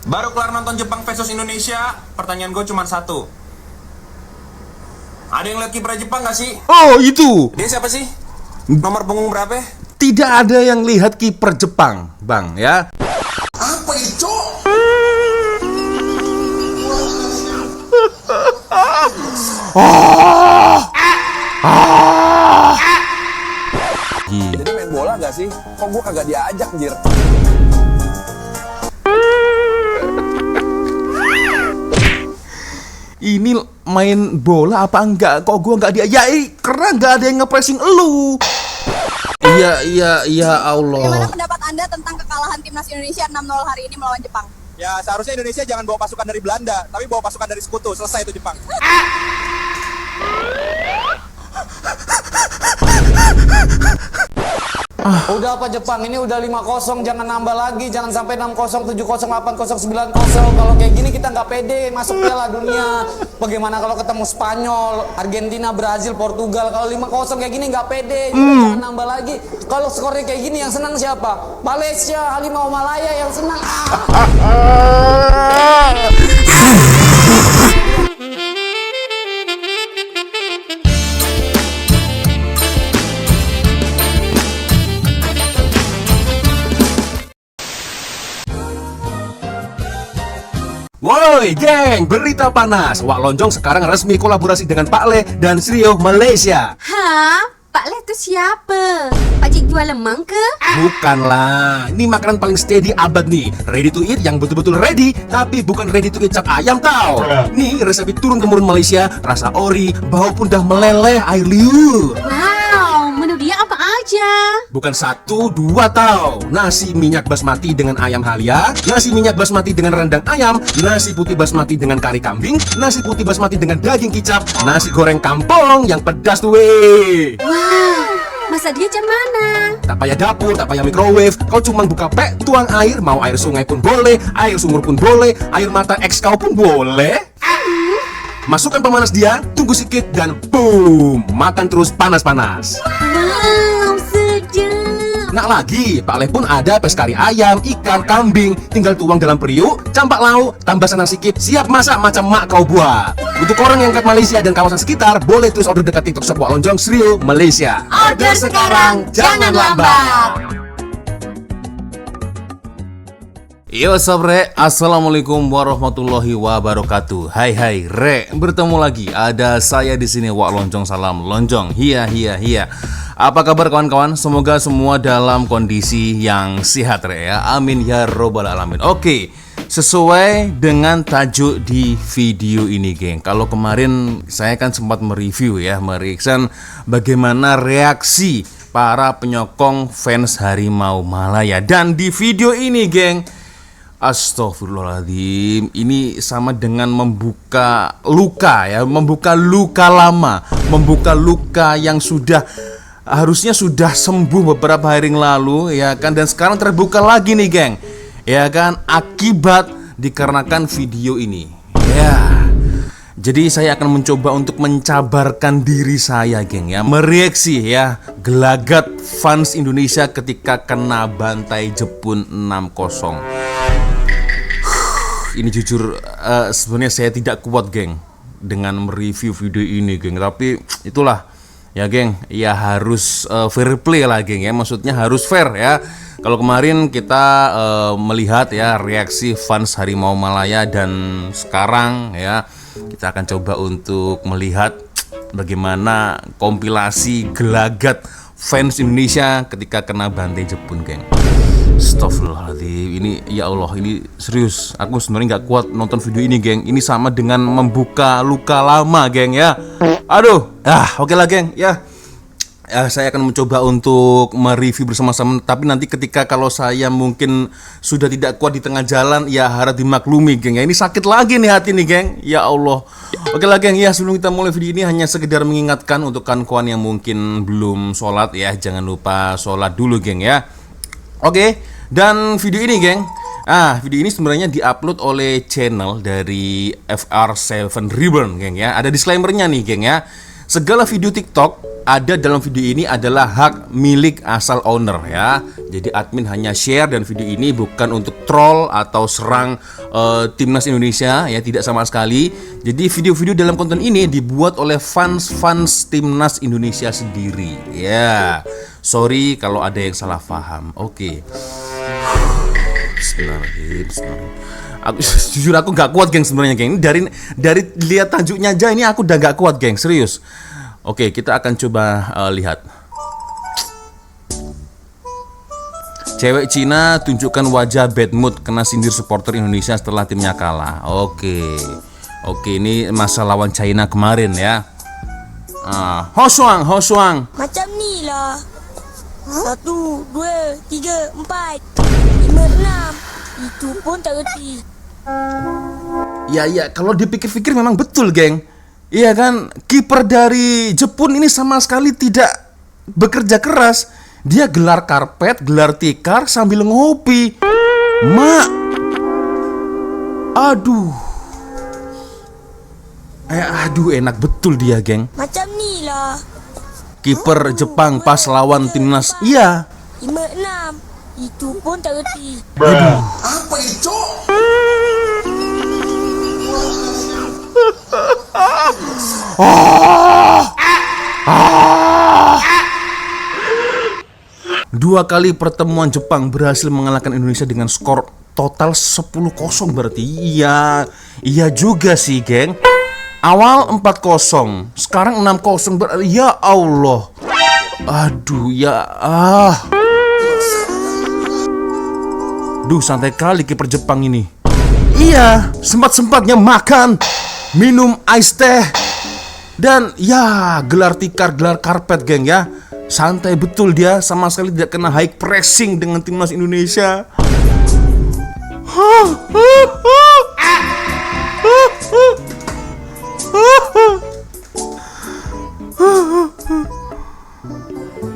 Baru kelar nonton Jepang versus Indonesia, pertanyaan gue cuma satu. Ada yang lihat kiper Jepang gak sih? Oh, itu. Dia siapa sih? Nomor punggung berapa? Tidak ada yang lihat kiper Jepang, Bang, ya. Apa itu? Jadi main bola gak sih? Kok gue kagak diajak, Jir? Ini main bola apa enggak? Kok gua enggak diajakin? Karena enggak ada yang nge-pressing elu. Iya Allah. Bagaimana pendapat Anda tentang kekalahan timnas Indonesia 6-0 hari ini melawan Jepang? Ya seharusnya Indonesia jangan bawa pasukan dari Belanda, tapi bawa pasukan dari sekutu. Selesai itu Jepang. Udah apa Jepang, ini udah 5-0, jangan nambah lagi, jangan sampai 6-0, 7-0, 8-0, 9-0. Kalau kayak gini kita nggak pede masuk Piala Dunia. Bagaimana kalau ketemu Spanyol, Argentina, Brazil, Portugal? Kalau 5-0 kayak gini nggak pede, jangan nambah lagi. Kalau skornya kayak gini yang senang siapa? Malaysia, Harimau Malaya yang senang. Woi geng, berita panas. Wak Lonjong sekarang resmi kolaborasi dengan Pak Le dan Srio Malaysia. Hah? Pak Le itu siapa? Pak Cik jual lemang ke? Bukanlah, ini makanan paling steady abad nih. Ready to eat yang betul-betul ready, tapi bukan ready to eat cap ayam tau. Nih resep turun-temurun Malaysia, rasa ori, bau pun dah meleleh, air liur. Wow, menu dia apa aja? Bukan 1, 2 tau. Nasi minyak basmati dengan ayam halia, nasi minyak basmati dengan rendang ayam, nasi putih basmati dengan kari kambing, nasi putih basmati dengan daging kicap, nasi goreng kampung yang pedas tuh weh. Wow, masa dia jam mana? Tak payah dapur, tak payah microwave. Kau cuma buka pek, tuang air. Mau air sungai pun boleh, air sumur pun boleh, air mata ex kau pun boleh. Masukkan pemanas dia, tunggu sedikit dan boom, makan terus panas-panas. Wow, sedap. Nak lagi, Pak Le pun ada pes kari ayam, ikan, kambing. Tinggal tuang dalam periuk, campak lauk, tambah senang sikit, siap masak macam mak kau buat. Untuk orang yang kat Malaysia dan kawasan sekitar, boleh terus order dekat TikTok Shop Wak Lonjong Srio Malaysia. Order sekarang, jangan lambat. Yo Re, assalamualaikum warahmatullahi wabarakatuh. Hai Re, bertemu lagi. Ada saya di sini Wak Lonjong, salam Lonjong. Hiya. Apa kabar kawan-kawan? Semoga semua dalam kondisi yang sehat Re ya. Amin ya robbal alamin. Oke, sesuai dengan tajuk di video ini geng. Kalau kemarin saya kan sempat mereview ya, mereaction bagaimana reaksi para penyokong fans Harimau Malaya. Dan di video ini geng, astagfirullahaladzim, ini sama dengan membuka luka ya, membuka luka lama, membuka luka yang harusnya sudah sembuh beberapa hari yang lalu ya kan, dan sekarang terbuka lagi nih geng ya kan, akibat dikarenakan video ini ya. Jadi saya akan mencoba untuk mencabarkan diri saya geng ya, mereaksi ya gelagat fans Indonesia ketika kena bantai Jepun 6-0. Ini jujur sebenarnya saya tidak kuat geng dengan mereview video ini geng, tapi itulah ya geng, ya harus fair play lah geng ya, maksudnya harus fair ya. Kalau kemarin kita melihat ya reaksi fans Harimau Malaya, dan sekarang ya kita akan coba untuk melihat bagaimana kompilasi gelagat fans Indonesia ketika kena bantai Jepun geng. Astagfirullahaladzim, ini ya Allah, ini serius, aku sebenarnya nggak kuat nonton video ini geng. Ini sama dengan membuka luka lama geng ya. Aduh, oke lah geng ya. Saya akan mencoba untuk mereview bersama-sama, tapi nanti ketika kalau saya mungkin sudah tidak kuat di tengah jalan, ya harap dimaklumi geng ya. Ini sakit lagi nih hati nih geng, ya Allah. Oke lah geng ya, sebelum kita mulai video ini hanya sekedar mengingatkan untuk kawan-kawan yang mungkin belum sholat ya, jangan lupa sholat dulu geng ya. Oke, dan video ini geng, video ini sebenarnya diupload oleh channel dari FR7 Reborn geng ya. Ada disclaimernya nih geng ya. Segala video TikTok ada dalam video ini adalah hak milik asal owner ya. Jadi admin hanya share dan video ini bukan untuk troll atau serang timnas Indonesia ya, tidak sama sekali. Jadi video-video dalam konten ini dibuat oleh fans timnas Indonesia sendiri ya. Sorry kalau ada yang salah paham. Oke. Bismillahirrahmanirrahim. Jujur aku nggak kuat geng sebenarnya geng. Dari lihat tajuknya aja ini aku udah nggak kuat geng, serius. Oke, kita akan coba lihat. Cewek Cina tunjukkan wajah bad mood kena sindir supporter Indonesia setelah timnya kalah. Oke, ini masa lawan China kemarin ya. Hoshuang. Macam ni lah. 1, 2, 3, 4, 5, 6. Itu pun tak reti. Ya, kalau dipikir-pikir memang betul, geng. Iya kan, kiper dari Jepun ini sama sekali tidak bekerja keras. Dia gelar karpet, gelar tikar sambil ngopi. Aduh, enak betul dia, geng. Macam ni lah. Kiper Jepang pas lawan timnas, iya. 5, 6. Itu pun tak reti. Apa itu? Dua kali pertemuan Jepang berhasil mengalahkan Indonesia dengan skor total 10-0 berarti. Iya juga sih, geng. Awal 4-0, sekarang 6-0 berarti. Ya Allah. Aduh, Duh, santai kali kiper Jepang ini. Iya, sempat-sempatnya makan, minum ice teh, dan ya gelar tikar, gelar karpet, geng ya. Santai betul dia, sama sekali tidak kena high pressing dengan timnas Indonesia.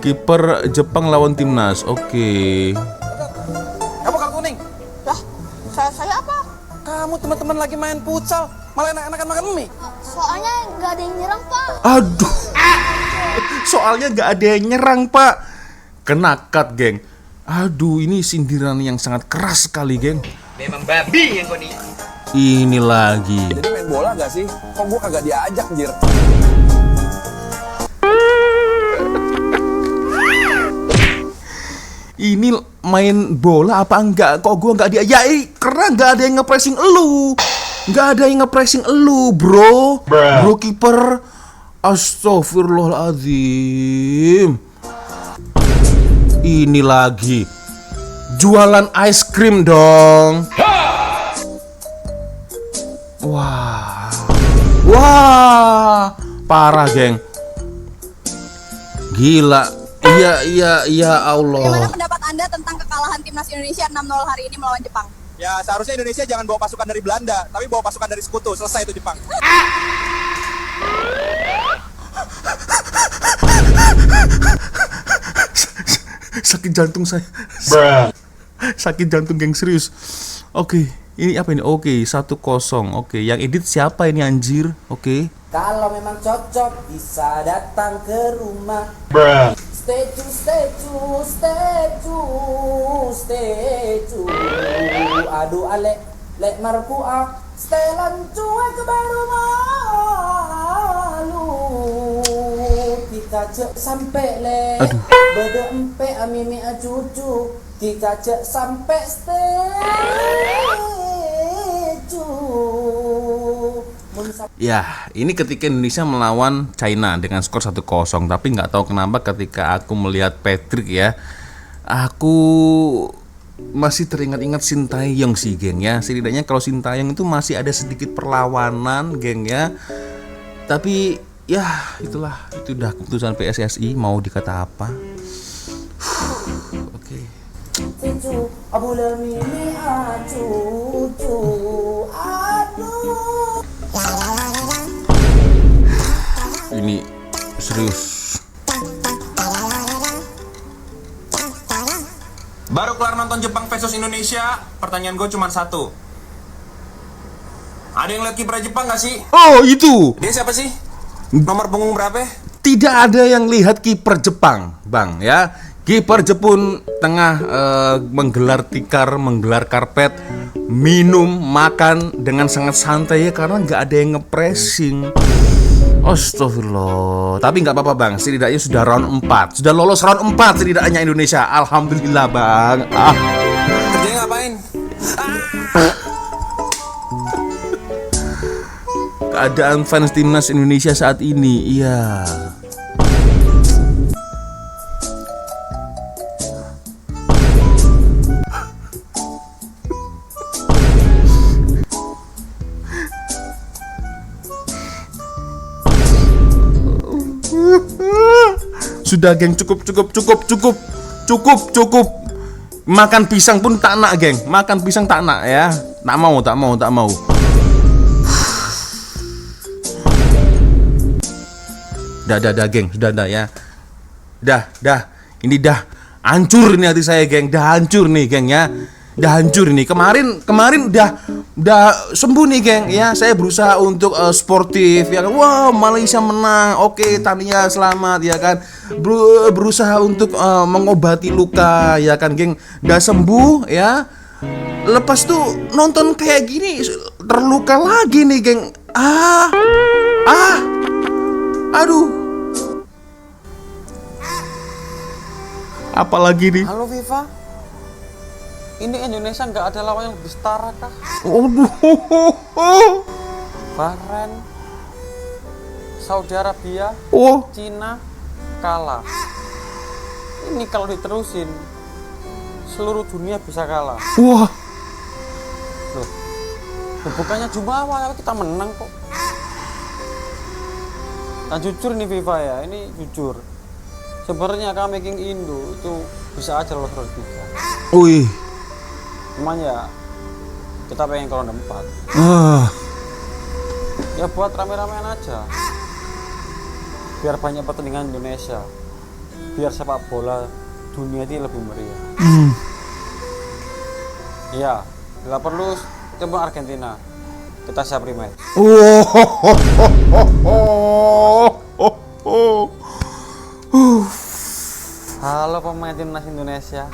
Kiper Jepang lawan timnas, oke. Kamu kartu kuning. Lah, saya apa? Kamu teman-teman lagi main futsal, malah enak-enakan makan mie. Soalnya nggak ada yang nyerang, Pak. Aduh, soalnya nggak ada yang nyerang, Pak. Kena cut, geng. Aduh, ini sindiran yang sangat keras sekali, geng. Memang babi yang kau nih. Ini lagi. Jadi main bola gak sih? Kok gue kagak diajak, Jir? Ini main bola apa enggak? Kok gua nggak dia? Ya, karena nggak ada yang nge-pressing elu. Nggak ada yang nge-pressing elu, bro. Bro kiper. Astagfirullahaladzim. Ini lagi. Jualan ice cream dong. Wah. Parah, geng. Gila. Iya Allah. Bagaimana pendapat Anda tentang kekalahan timnas Indonesia 6-0 hari ini melawan Jepang? Ya seharusnya Indonesia jangan bawa pasukan dari Belanda, tapi bawa pasukan dari sekutu. Selesai itu Jepang. Sakit jantung saya. Sakit jantung, geng, serius. Oke, ini apa ini? Oke, 1-0. Oke, yang edit siapa ini, anjir? Oke. Kalau memang cocok bisa datang ke rumah. Statue. Aduh alek, lek marpuah. Setelan cuek ke baru malu. Kita cek sampai le. Bede empe amimi cucu. Kita cek sampai statue. Ya, ini ketika Indonesia melawan China dengan skor 1-0. Tapi nggak tahu kenapa ketika aku melihat Patrick ya, aku masih teringat-ingat Sintayong sih, geng ya. Setidaknya kalau Sintayong itu masih ada sedikit perlawanan, geng ya. Tapi ya itulah, itu udah keputusan PSSI, mau dikata apa. Oke. Ini serius. Baru kelar nonton Jepang versus Indonesia, pertanyaan gue cuma satu. Ada yang lihat kiper Jepang gak sih? Oh, itu. Dia siapa sih? Nomor punggung berapa? Tidak ada yang lihat kiper Jepang, Bang, ya. Kiper Jepun tengah menggelar tikar, menggelar karpet, minum, makan dengan sangat santai ya, karena nggak ada yang ngepressing. Astagfirullah. Tapi nggak apa-apa, Bang. Setidaknya sudah round 4. Sudah lolos round 4 setidaknya Indonesia. Alhamdulillah, Bang. Kerjanya ngapain? Keadaan fans timnas Indonesia saat ini, iya. Sudah, geng, cukup. Makan pisang pun tak nak, geng. Makan pisang tak nak ya. Tak mau. Dah, geng, sudah ya. Dah. Ini dah hancur nih hati saya, geng. Dah hancur nih, geng ya. Dah hancur ini. Kemarin udah sembuh nih, geng. Ya, saya berusaha untuk sportif ya kan. Wow, Malaysia menang. Oke, Tania selamat ya kan. Berusaha untuk mengobati luka ya kan, geng. Udah sembuh ya. Lepas tuh nonton kayak gini terluka lagi nih, geng. Aduh. Apalagi nih? Halo FIFA, ini Indonesia nggak ada lawan yang lebih setara kah? Bahrain, Saudi Arabia, Cina kalah. Ini kalau diterusin seluruh dunia bisa kalah. Wah. Loh, bukannya jumawa tapi kita menang kok. Nah jujur nih FIFA ya, ini jujur. Sebenarnya kami King Indo itu bisa aja lolos round 3. Wih. Cuman ya kita pengen ke round 4. Ya buat rame-ramean aja. Biar banyak pertandingan Indonesia. Biar sepak bola dunia itu lebih meriah. Iya, bila perlu ketemu Argentina. Kita siap rematch. Halo pemain timnas Indonesia.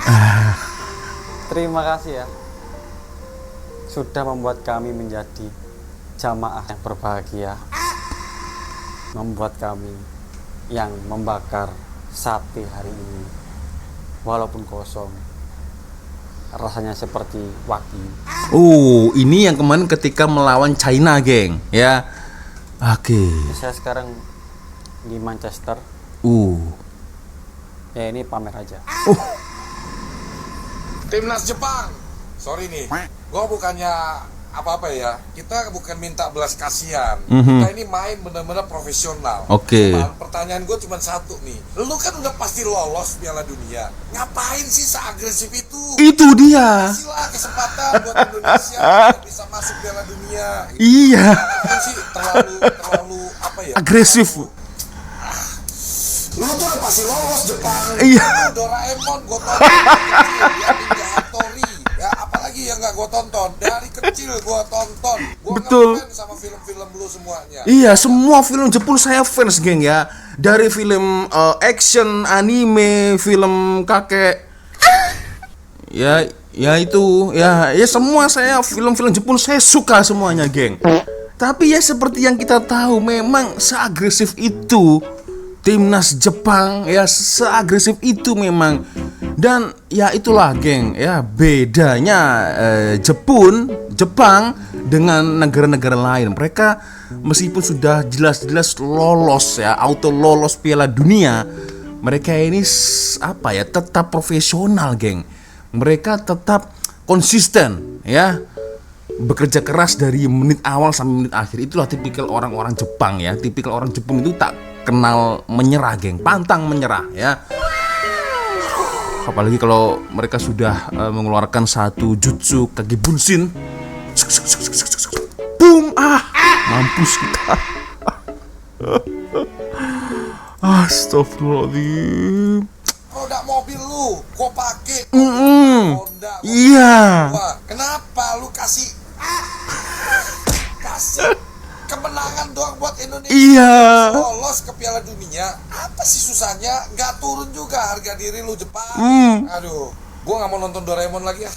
Terima kasih ya sudah membuat kami menjadi jamaah yang berbahagia, membuat kami yang membakar sate hari ini walaupun kosong rasanya seperti wagyu. Ini yang kemarin ketika melawan China, geng ya. Oke. Saya sekarang di Manchester. Ya ini pamer aja. Timnas Jepang, sorry nih, gue bukannya apa-apa ya, kita bukan minta belas kasihan, kita ini main bener-bener profesional. Oke. Pertanyaan gue cuma satu nih, lu kan udah pasti lolos Piala Dunia, ngapain sih seagresif itu? Itu dia. Kasihlah kesempatan buat Indonesia bisa masuk Piala Dunia. Iya. Itu sih terlalu apa ya? Agresif. Lu tuh udah pasti lolos Jepang. Iya. Doraemon gue tonton ya, Ninja Hattori ya, apalagi yang nggak gue tonton dari kecil gue tonton. Gue ngefans sama film-film lu semuanya. Iya, semua film Jepun saya fans, geng ya. Dari film action, anime, film kakek. Ya itu ya semua saya film-film Jepun saya suka semuanya, geng. Tapi ya seperti yang kita tahu, memang seagresif itu timnas Jepang ya, seagresif itu memang. Dan ya itulah, geng ya, bedanya Jepang dengan negara-negara lain. Mereka meskipun sudah jelas-jelas lolos ya, auto lolos Piala Dunia, mereka ini apa ya, tetap profesional, geng. Mereka tetap konsisten ya, bekerja keras dari menit awal sampai menit akhir. Itulah tipikal orang-orang Jepang ya. Tipikal orang Jepang itu tak kenal menyerah, geng, pantang menyerah ya. Apalagi kalau mereka sudah mengeluarkan satu jutsu kaki bunshin, boom, mampus kita. Astagfirullahaladzim. Roda mobil lu, gua pakai. Iya. Kenapa lu kasih kemenangan doang buat Indonesia Iya. lolos ke Piala Dunia, apa sih susahnya? Nggak turun juga harga diri lu Jepang. Aduh, gua nggak mau nonton Doraemon lagi ya.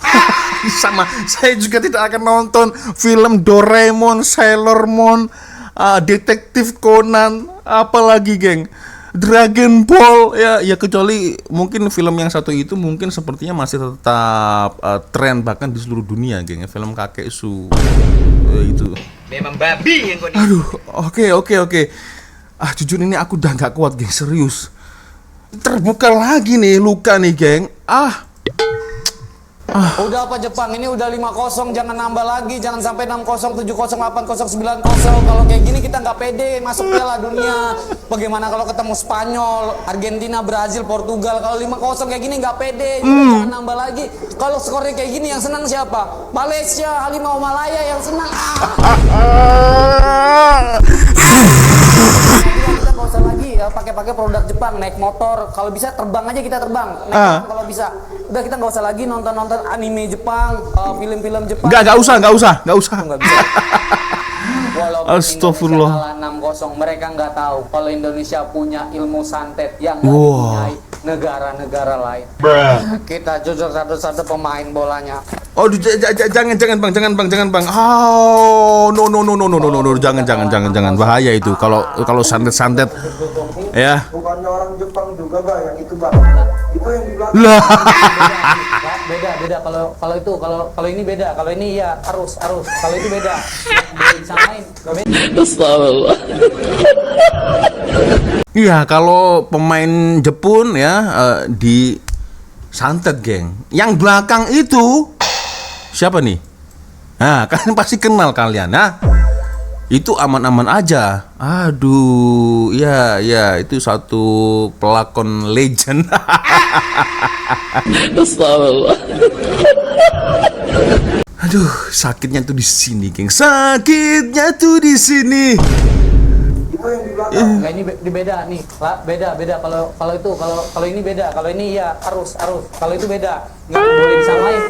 Sama, saya juga tidak akan nonton film Doraemon, Sailor Moon, Detektif Conan, apalagi geng, Dragon Ball ya kecuali mungkin film yang satu itu mungkin sepertinya masih tetap tren bahkan di seluruh dunia geng, film kakek su itu. Memang babi yang kau ini. Aduh, oke. Jujur ini aku udah nggak kuat geng, serius. Terbuka lagi nih luka nih geng. Udah apa Jepang, ini udah 5-0, jangan nambah lagi, jangan sampai 6-0, 7-0, 8-0, 9-0. Kalau kayak gini kita nggak pede masuk Piala Dunia. Bagaimana kalau ketemu Spanyol, Argentina, Brazil, Portugal? Kalau 5-0 kayak gini nggak pede, jangan nambah lagi. Kalau skornya kayak gini yang senang siapa? Malaysia, Halimau Malaya yang senang. Kita nggak usah lagi pakai produk Jepang, naik motor, kalau bisa terbang aja kita terbang, naik motor kalau bisa. Udah kita nggak usah lagi nonton anime Jepang, film-film Jepang. Nggak usah. Nggak bisa. Walaupun Astagfirullah. Indonesia kalah 6-0, mereka nggak tahu kalau Indonesia punya ilmu santet yang nggak dipunyai negara-negara lain. Kita jujur satu-satu pemain bolanya. Oh, jangan bang. No, jangan bahaya itu. Kalau santet ya. Bukannya orang Jepang juga bang yang itu bang. Itu yang di belakang. Lah. Beda kalau ini beda, kalau ini ya arus, kalau itu beda. Disamain, beda. Iya, kalau pemain Jepun ya di santet geng. Yang belakang itu siapa nih? Nah, kalian pasti kenal kalian, nah. Itu aman-aman aja. Aduh, ya itu satu pelakon legend. Aduh, sakitnya tuh di sini, geng. Sakitnya tuh di sini. Nggak, ini beda nih, beda. Kalau ini beda, kalau ini ya arus, kalau itu beda, nggak boleh disamain,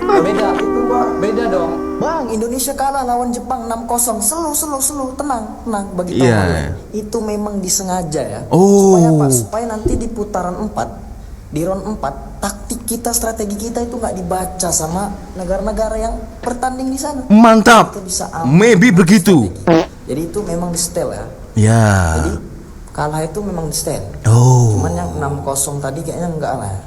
beda dong. Bang, Indonesia kalah lawan Jepang 6-0. Slow, tenang. Bagi tahu kalian, itu memang disengaja ya. Supaya apa? Supaya nanti di putaran 4, di round 4, taktik kita, strategi kita itu nggak dibaca sama negara-negara yang bertanding di sana. Mantap. Kita bisa Maybe begitu. Jadi itu memang di setel ya. Ya. Jadi kalah itu memang di setel. Cuman yang 6-0 tadi kayaknya enggak lah.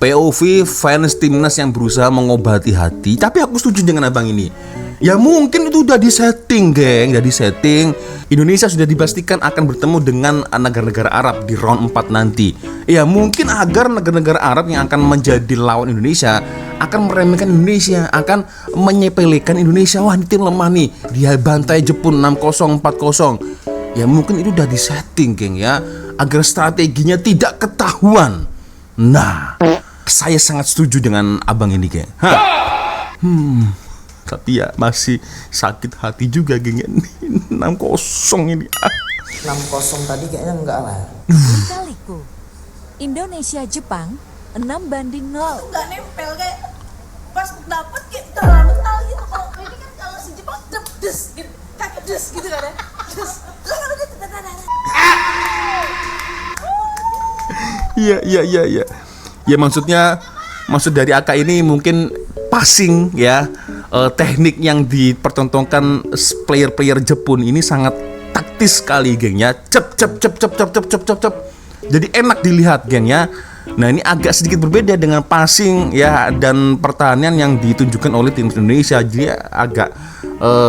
POV fans timnas yang berusaha mengobati hati. Tapi aku setuju dengan abang ini. Ya mungkin itu udah disetting geng, udah disetting. Indonesia sudah dipastikan akan bertemu dengan negara-negara Arab di round 4 nanti. Ya mungkin agar negara-negara Arab yang akan menjadi lawan Indonesia akan meremehkan Indonesia, akan menyepelekan Indonesia. Wah, ini tim lemah nih, dia bantai Jepun 6-0, 4-0. Ya mungkin itu udah disetting geng ya, agar strateginya tidak ketahuan. Nah, saya sangat setuju dengan abang ini geng. Tapi ya masih sakit hati juga geng, 6-0 ini. 6-0 tadi kayaknya enggak lah. Kaliku Indonesia Jepang 6-0. Nggak nempel kayak pas dapet kayak mental gitu. Kalau ini kan kalau si Jepang des gitu, kaki des gitu kan ya. Iya. Ya maksud dari Aka ini mungkin passing ya, teknik yang dipertontonkan player-player Jepun ini sangat taktis sekali geng ya. Cep. Jadi enak dilihat geng ya. Nah, ini agak sedikit berbeda dengan passing ya dan pertahanan yang ditunjukkan oleh tim Indonesia. Jadi agak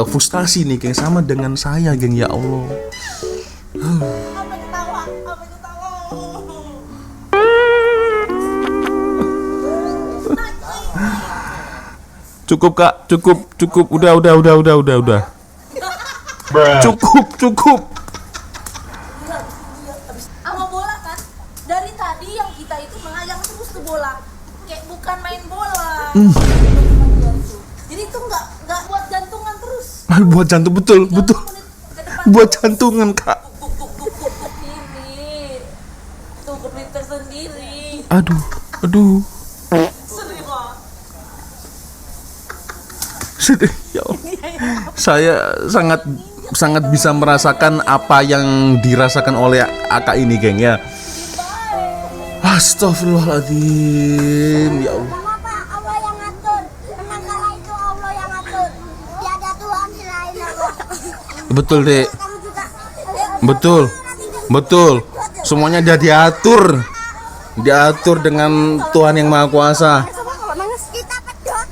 frustasi nih geng, sama dengan saya geng, ya Allah. Cukup kak, cukup, udah. Cukup. Sama bola kan, dari tadi yang kita itu mengajak terus ke bola, kayak bukan main bola. Jadi itu nggak buat jantungan terus. Buat jantung, betul. Buat jantungan kak. Ini tuh berpikir tersendiri. Aduh. Sedih ya Allah. Saya sangat sangat bisa merasakan apa yang dirasakan oleh Aka ini, geng ya. Astagfirullahaladzim, ya Allah. Kenapa Allah yang ngatur? Memang kala itu Allah yang ngatur. Tiada Tuhan selain Allah. Betul, Dek. Kamu juga. Betul. Betul. Semuanya udah diatur. Diatur dengan Tuhan yang Maha Kuasa. Kita pedot.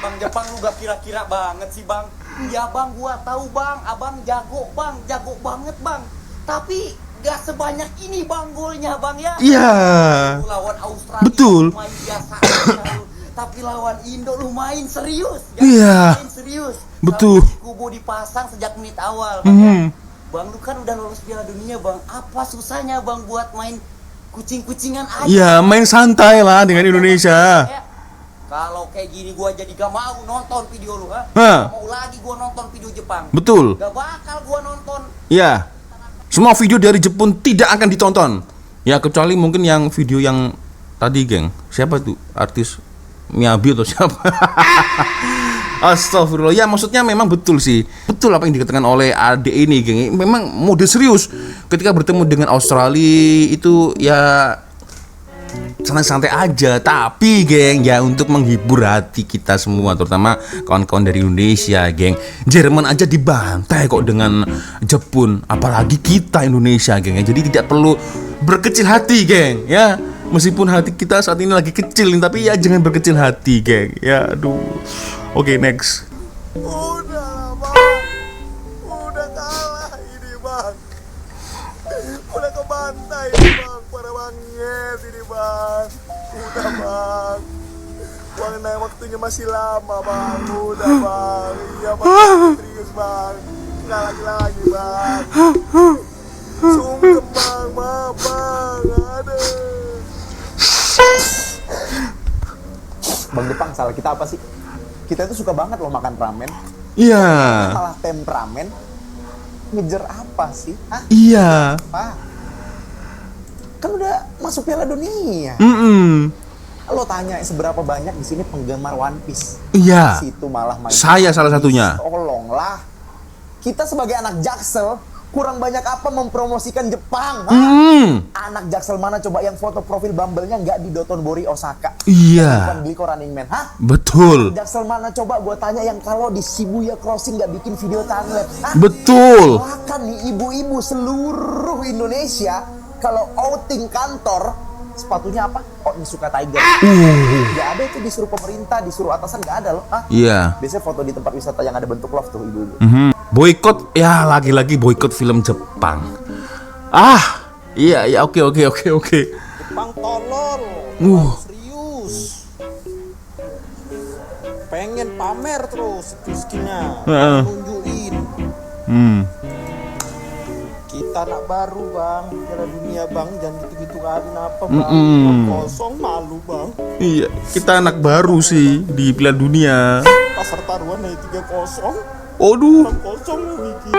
Bang Jepang lu gak kira-kira banget sih bang. Ya bang, gua tahu bang, abang jago banget bang. Tapi gak sebanyak ini bang golnya bang ya. Iya. Lawan Australia Betul. main biasa aja, tapi lawan Indo lu main serius. Ya? Iya. Main serius. Betul. Kubu dipasang sejak menit awal. Bang, ya? Bang lu kan udah lolos Piala Dunia bang. Apa susahnya bang buat main kucing-kucingan aja? Ya, main santai lah dengan Indonesia. Ya. Kalau kayak gini gua jadi gak mau nonton video lu, ha? Hah. Gak mau lagi gua nonton video Jepang. Betul. Gak bakal gua nonton. Ya. Semua video dari Jepun tidak akan ditonton. Ya, kecuali mungkin yang video yang tadi, geng. Siapa tuh? Artis Miyabi atau siapa? Astagfirullah. Ya, maksudnya memang betul sih. Betul apa yang dikatakan oleh adik ini, geng. Memang mode serius. Ketika bertemu dengan Australia itu ya santai-santai aja, tapi geng ya untuk menghibur hati kita semua, terutama kawan-kawan dari Indonesia, geng. Jerman aja dibantai kok dengan Jepun, apalagi kita Indonesia, geng ya. Jadi tidak perlu berkecil hati, geng ya. Meskipun hati kita saat ini lagi kecil, tapi ya jangan berkecil hati, geng ya. Aduh. Oke, next. Udah bang, udah kalah ini bang, udah kebantai bang, parah banget ini bang, udah bang, warna waktunya masih lama bang, udah bang, iya bang, serius bang, nggak lagi bang, sungkem bang, maaf bang, aduh. Bang Jepang, salah kita apa sih? Kita itu suka banget loh makan ramen. Iya. Malah temperamen. Ngejar apa sih? Hah? Iya. Apa? Kan udah masuk Piala Dunia. Lo tanya seberapa banyak di sini penggemar One Piece? Iya. Situ malah main. Saya salah satunya. Tolonglah. Kita sebagai anak Jaksel kurang banyak apa mempromosikan Jepang. Anak Jaksel mana coba yang foto profil Bumble-nya nggak di Dotonbori Osaka? Iya. Bukan Glico Running Man, hah? Betul. Jaksel mana coba gue tanya yang kalau di Shibuya Crossing nggak bikin video timelapse? Hah? Betul. Bahkan nih ibu-ibu seluruh Indonesia kalau outing kantor sepatunya apa? Oh, Nisuka Tiger. Nggak ada itu, disuruh pemerintah, disuruh atasan, nggak ada loh. Hah? Iya. Biasanya foto di tempat wisata yang ada bentuk love tuh ibu-ibu. Boykot, ya lagi-lagi boykot film Jepang. Iya, oke. Jepang tolol, serius, pengen pamer terus skinnya, nunjukin. Kita anak baru bang, Piala Dunia bang, jangan gitu-gitu kali apa bang, kosong malu bang. Iya, kita anak baru sih di Piala Dunia. Pasar taruhan aja 3-0. Aduh. Kosong Wiki.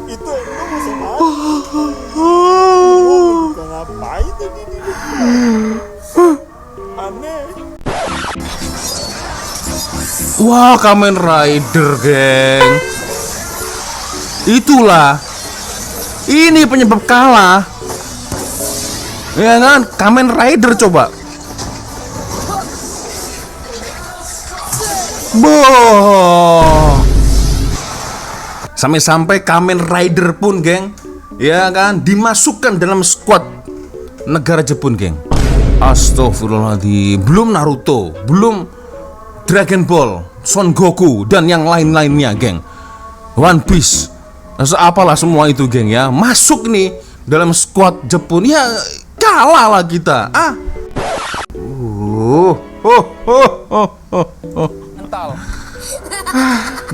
Itu enggak masuk bukan ngapain tadi ini. Aneh. Wah, Kamen Rider, geng. Itulah. Ini penyebab kalah. Ya kan? Kamen Rider coba. Boh. Sampai-sampai Kamen Rider pun, geng, ya kan, dimasukkan dalam squad negara Jepun, geng. Astagfirullahaladzim. Belum Naruto, belum Dragon Ball, Son Goku, dan yang lain-lainnya, geng. One Piece, apalah semua itu, geng ya. Masuk nih dalam squad Jepun. Ya kalah lah kita.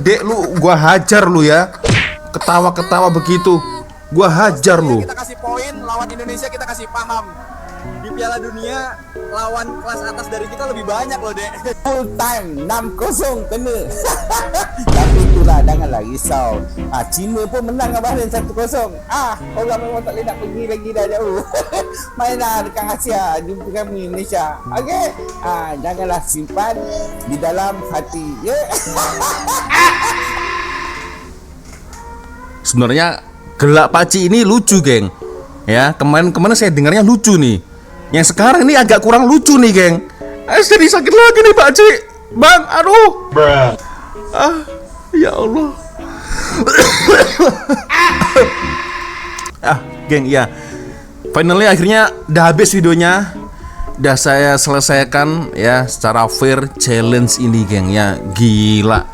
Dek, lu gua hajar lu ya. Ketawa-ketawa begitu, gua hajar lu. Kita kasih poin, lawan Indonesia kita kasih paham. di Piala Dunia lawan kelas atas dari kita lebih banyak loh, Dek. Full time 6-0 kena. Tapi itulah, janganlah risau. Cina pun menang dengan Bahrain 1-0. Orang memang tak boleh nak pergi lagi dah jauh. Mainlah dekat Asia, jumpa kami Indonesia. Okey? Janganlah simpan di dalam hati. Ya. Sebenarnya gelak Paci ini lucu, geng. Ya, kemarin saya dengarnya lucu nih. Yang sekarang ini agak kurang lucu nih, geng. Jadi sakit lagi nih Paci. Bang, aduh. Ya Allah. Geng, ya. Finally akhirnya udah habis videonya. Udah saya selesaikan ya secara fair challenge ini, geng, ya. Gila.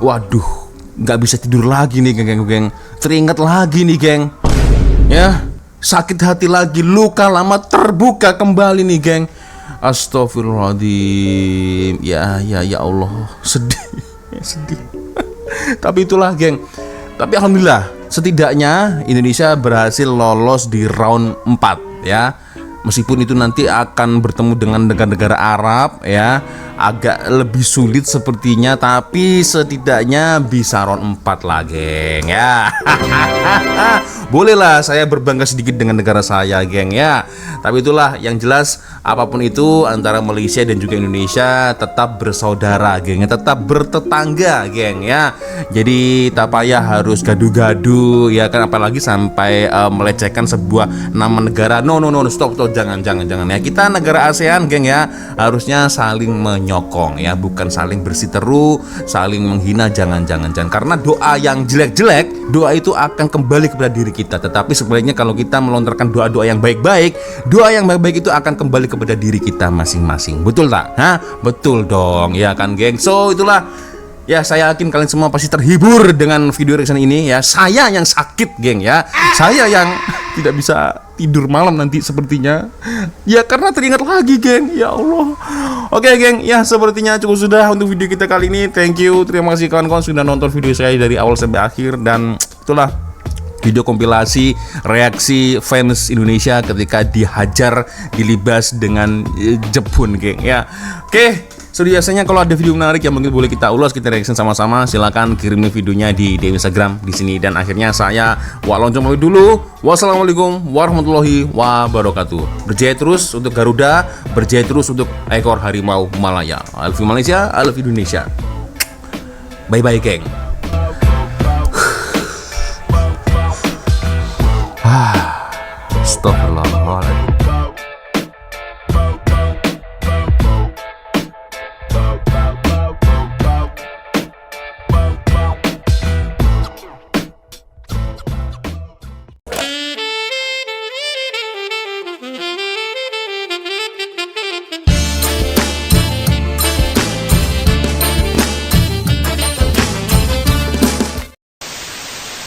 Waduh, nggak bisa tidur lagi nih, geng. Teringat lagi nih, geng. Ya, sakit hati lagi, luka lama terbuka kembali nih, geng. Astagfirullahaladzim. Ya Allah, sedih. Sedih. Tapi itulah, geng. Tapi alhamdulillah, setidaknya Indonesia berhasil lolos di round 4 ya. Meskipun itu nanti akan bertemu dengan negara-negara Arab ya, agak lebih sulit sepertinya, tapi setidaknya bisa round 4 lah, geng, ya. Bolehlah saya berbangga sedikit dengan negara saya, geng, ya. Tapi itulah yang jelas, apapun itu antara Malaysia dan juga Indonesia tetap bersaudara, geng, tetap bertetangga, geng, ya. Jadi tak payah harus gaduh-gaduh ya kan, apalagi sampai melecehkan sebuah nama negara. No, stop, jangan ya. Kita negara ASEAN, geng, ya, harusnya saling menyokong ya, bukan saling bersiteru, saling menghina. Jangan. Karena doa yang jelek-jelek, doa itu akan kembali kepada diri kita. Tetapi sebaliknya kalau kita melontarkan doa-doa yang baik-baik, doa yang baik-baik itu akan kembali kepada diri kita masing-masing. Betul tak? Betul dong, ya kan, geng. So itulah. Ya, saya yakin kalian semua pasti terhibur dengan video reaction ini ya. Saya yang sakit, geng, ya. Saya yang tidak bisa tidur malam nanti sepertinya. Ya karena teringat lagi, geng. Ya Allah. Oke, geng, ya sepertinya cukup sudah untuk video kita kali ini. Thank you. Terima kasih kawan-kawan sudah nonton video saya dari awal sampai akhir. Dan itulah video kompilasi reaksi fans Indonesia ketika dihajar, dilibas dengan Jepun, geng, ya. Oke. Seperti biasanya kalau ada video menarik yang mungkin boleh kita ulas, kita reaction sama-sama, silakan kirimin videonya di Instagram di sini. Dan akhirnya saya Wak Loncong pamit dulu. Wassalamualaikum warahmatullahi wabarakatuh. Berjaya terus untuk Garuda, berjaya terus untuk ekor harimau Malaya. I love you Malaysia, I love you Indonesia. Bye bye, geng.